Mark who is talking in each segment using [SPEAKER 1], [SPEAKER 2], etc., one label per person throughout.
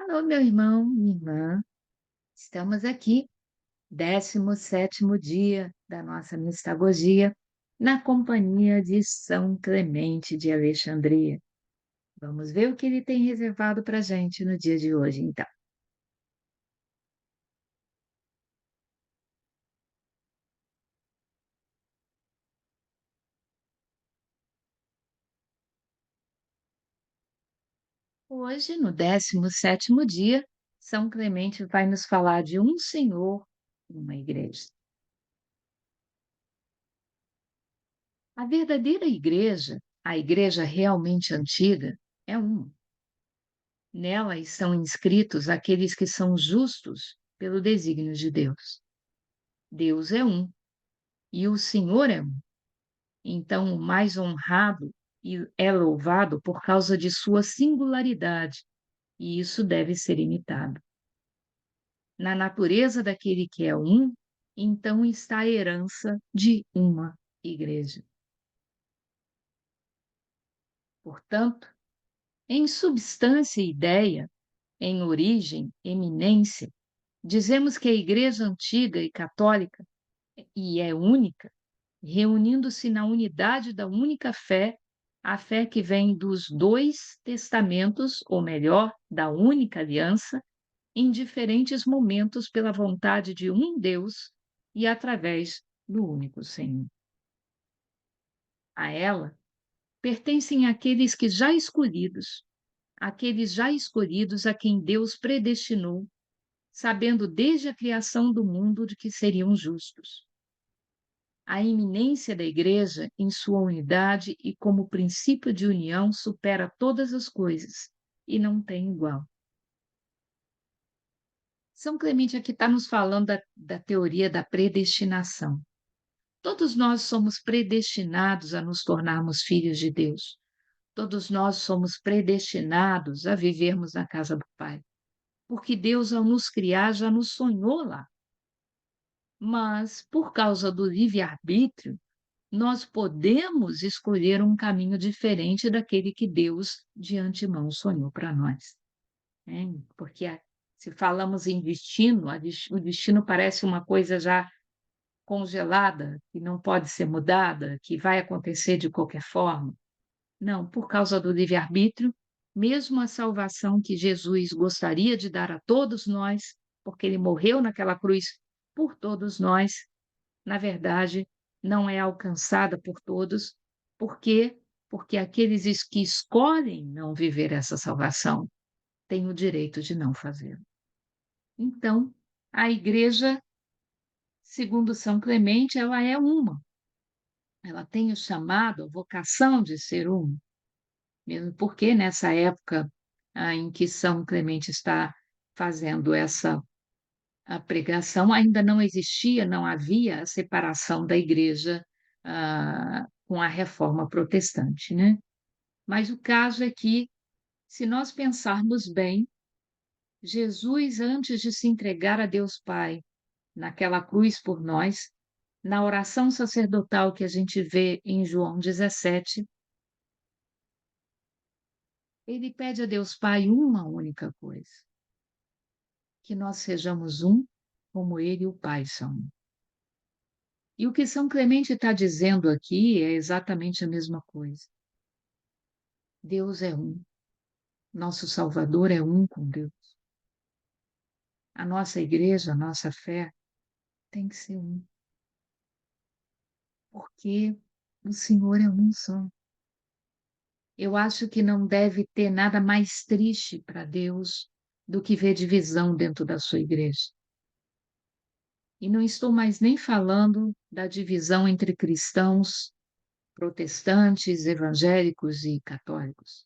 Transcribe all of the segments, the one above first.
[SPEAKER 1] Alô, meu irmão, minha irmã. Estamos aqui, 17º dia da nossa mistagogia, na companhia de São Clemente de Alexandria. Vamos ver o que ele tem reservado para gente no dia de hoje, então. Hoje, no 17º dia, São Clemente vai nos falar de um Senhor, uma igreja. A verdadeira igreja, a igreja realmente antiga, é uma. Nela estão inscritos aqueles que são justos pelo desígnio de Deus. Deus é um e o Senhor é um. Então, o mais honrado é louvado por causa de sua singularidade, e isso deve ser imitado. Na natureza daquele que é um, então está a herança de uma igreja. Portanto, em substância e ideia, em origem, eminência, dizemos que a igreja antiga e católica e é única, reunindo-se na unidade da única fé, a fé que vem dos dois testamentos, ou melhor, da única aliança, em diferentes momentos pela vontade de um Deus e através do único Senhor. A ela pertencem aqueles já escolhidos a quem Deus predestinou, sabendo desde a criação do mundo de que seriam justos. A iminência da Igreja, em sua unidade e como princípio de união, supera todas as coisas e não tem igual. São Clemente aqui está nos falando da teoria da predestinação. Todos nós somos predestinados a nos tornarmos filhos de Deus. Todos nós somos predestinados a vivermos na casa do Pai. Porque Deus, ao nos criar, já nos sonhou lá. Mas, por causa do livre-arbítrio, nós podemos escolher um caminho diferente daquele que Deus de antemão sonhou para nós, né? Porque se falamos em destino, o destino parece uma coisa já congelada, que não pode ser mudada, que vai acontecer de qualquer forma. Não, por causa do livre-arbítrio, mesmo a salvação que Jesus gostaria de dar a todos nós, porque ele morreu naquela cruz por todos nós, na verdade, não é alcançada por todos. Por quê? Porque aqueles que escolhem não viver essa salvação têm o direito de não fazê-lo. Então, a igreja, segundo São Clemente, ela é uma. Ela tem o chamado, a vocação de ser uma. Mesmo porque nessa época em que São Clemente está fazendo essa a pregação, ainda não existia, não havia a separação da igreja, com a reforma protestante, né. Mas o caso é que, se nós pensarmos bem, Jesus, antes de se entregar a Deus Pai, naquela cruz por nós, na oração sacerdotal que a gente vê em João 17, ele pede a Deus Pai uma única coisa: que nós sejamos um, como ele e o Pai são um. E o que São Clemente está dizendo aqui é exatamente a mesma coisa. Deus é um, nosso Salvador é um com Deus. A nossa igreja, a nossa fé tem que ser um, porque o Senhor é um só. Eu acho que não deve ter nada mais triste para Deus do que ver divisão dentro da sua igreja. E não estou mais nem falando da divisão entre cristãos, protestantes, evangélicos e católicos.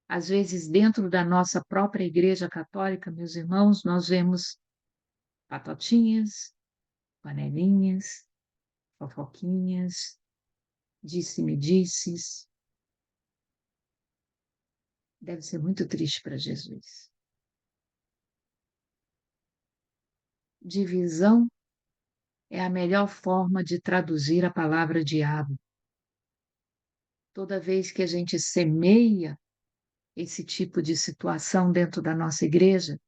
[SPEAKER 1] Às vezes, dentro da nossa própria Igreja Católica, meus irmãos, nós vemos patotinhas, panelinhas, fofoquinhas, disse-me-disses. Deve ser muito triste para Jesus. Divisão é a melhor forma de traduzir a palavra diabo. Toda vez que a gente semeia esse tipo de situação dentro da nossa igreja,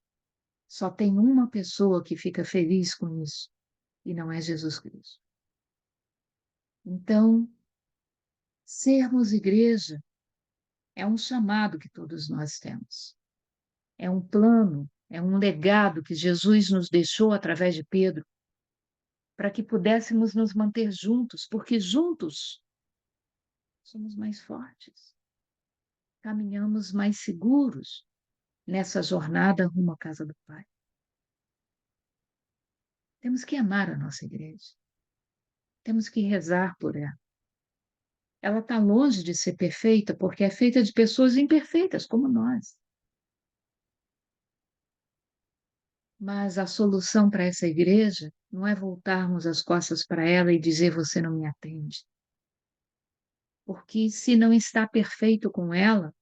[SPEAKER 1] só tem uma pessoa que fica feliz com isso, e não é Jesus Cristo. Então, sermos igreja é um chamado que todos nós temos. É um plano, é um legado que Jesus nos deixou através de Pedro, para que pudéssemos nos manter juntos, porque juntos somos mais fortes, caminhamos mais seguros nessa jornada rumo à casa do Pai. Temos que amar a nossa igreja, temos que rezar por ela. Ela está longe de ser perfeita, porque é feita de pessoas imperfeitas, como nós. Mas a solução para essa igreja não é voltarmos as costas para ela e dizer: você não me atende. Porque se não está perfeito com ela,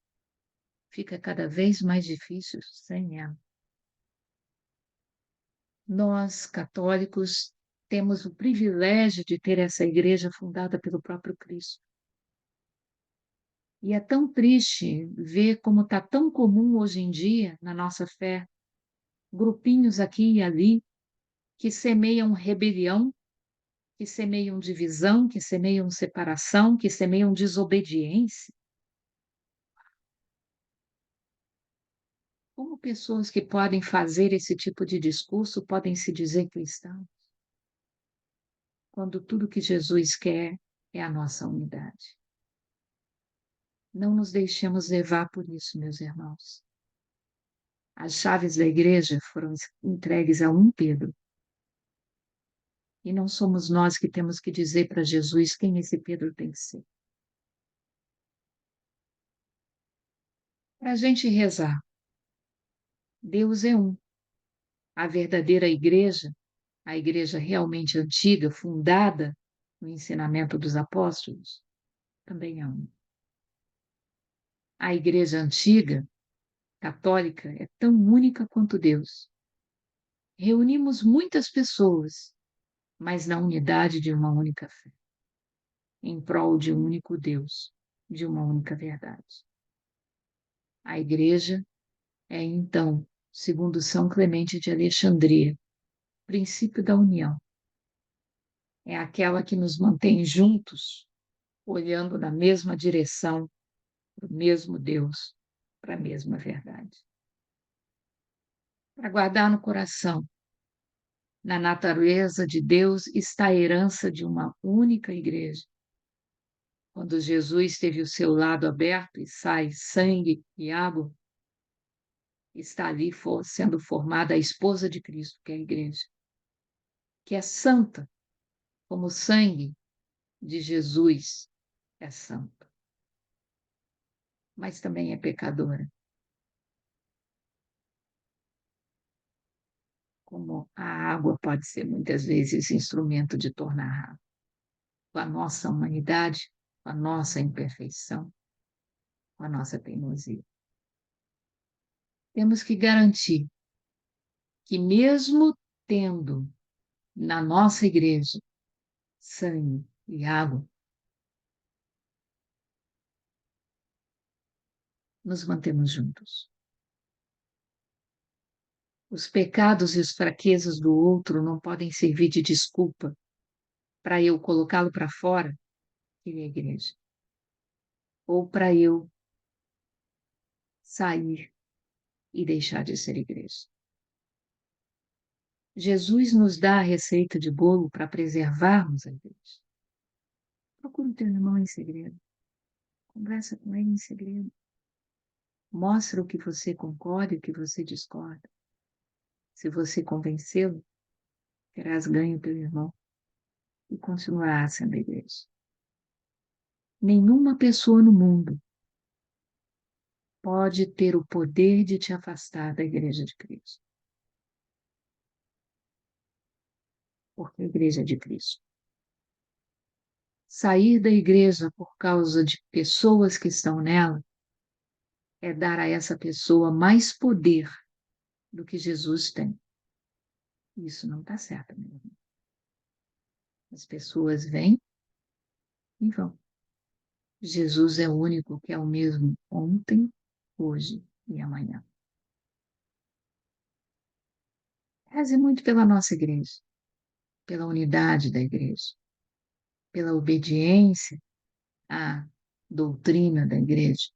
[SPEAKER 1] fica cada vez mais difícil sem ela. Nós, católicos, temos o privilégio de ter essa igreja fundada pelo próprio Cristo. E é tão triste ver como está tão comum hoje em dia, na nossa fé, grupinhos aqui e ali, que semeiam rebelião, que semeiam divisão, que semeiam separação, que semeiam desobediência. Como pessoas que podem fazer esse tipo de discurso podem se dizer cristãos, quando tudo que Jesus quer é a nossa unidade? Não nos deixemos levar por isso, meus irmãos. As chaves da igreja foram entregues a um Pedro. E não somos nós que temos que dizer para Jesus quem esse Pedro tem que ser. Para a gente rezar, Deus é um. A verdadeira igreja, a igreja realmente antiga, fundada no ensinamento dos apóstolos, também é um. A igreja antiga, católica, é tão única quanto Deus. Reunimos muitas pessoas, mas na unidade de uma única fé, em prol de um único Deus, de uma única verdade. A igreja é, então, segundo São Clemente de Alexandria, princípio da união. É aquela que nos mantém juntos, olhando na mesma direção, para o mesmo Deus, para a mesma verdade. Para guardar no coração, na natureza de Deus está a herança de uma única igreja. Quando Jesus teve o seu lado aberto e sai sangue e água, está ali sendo formada a esposa de Cristo, que é a igreja, que é santa, como o sangue de Jesus é santo, mas também é pecadora, como a água pode ser muitas vezes instrumento de tornar água. Com a nossa humanidade, com a nossa imperfeição, com a nossa teimosia. Temos que garantir que mesmo tendo na nossa igreja sangue e água, nos mantemos juntos. Os pecados e as fraquezas do outro não podem servir de desculpa para eu colocá-lo para fora, que é a igreja, ou para eu sair e deixar de ser igreja. Jesus nos dá a receita de bolo para preservarmos a igreja. Procura o teu irmão em segredo. Conversa com ele em segredo. Mostra o que você concorda e o que você discorda. Se você convencê-lo, terás ganho pelo irmão e continuará sendo a igreja. Nenhuma pessoa no mundo pode ter o poder de te afastar da igreja de Cristo. Porque a igreja é de Cristo. Sair da igreja por causa de pessoas que estão nela é dar a essa pessoa mais poder do que Jesus tem. Isso não está certo, meu irmão. As pessoas vêm e vão. Jesus é o único que é o mesmo ontem, hoje e amanhã. Reze muito pela nossa igreja, pela unidade da igreja, pela obediência à doutrina da igreja,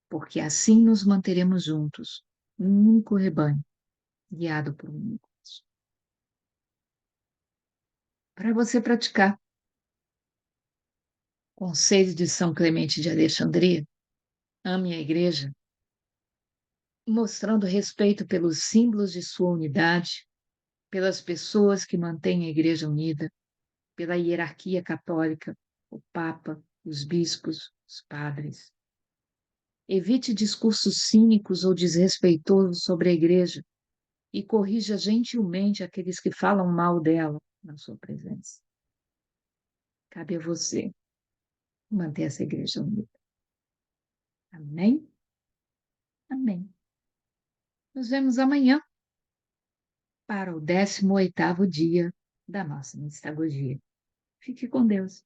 [SPEAKER 1] porque assim nos manteremos juntos, um único rebanho, guiado por um único. Para você praticar conselho de São Clemente de Alexandria, ame a igreja, mostrando respeito pelos símbolos de sua unidade, pelas pessoas que mantêm a igreja unida, pela hierarquia católica, o Papa, os bispos, os padres. Evite discursos cínicos ou desrespeitosos sobre a igreja e corrija gentilmente aqueles que falam mal dela na sua presença. Cabe a você manter essa igreja unida. Amém? Amém. Nos vemos amanhã para o 18º dia da nossa mistagogia. Fique com Deus.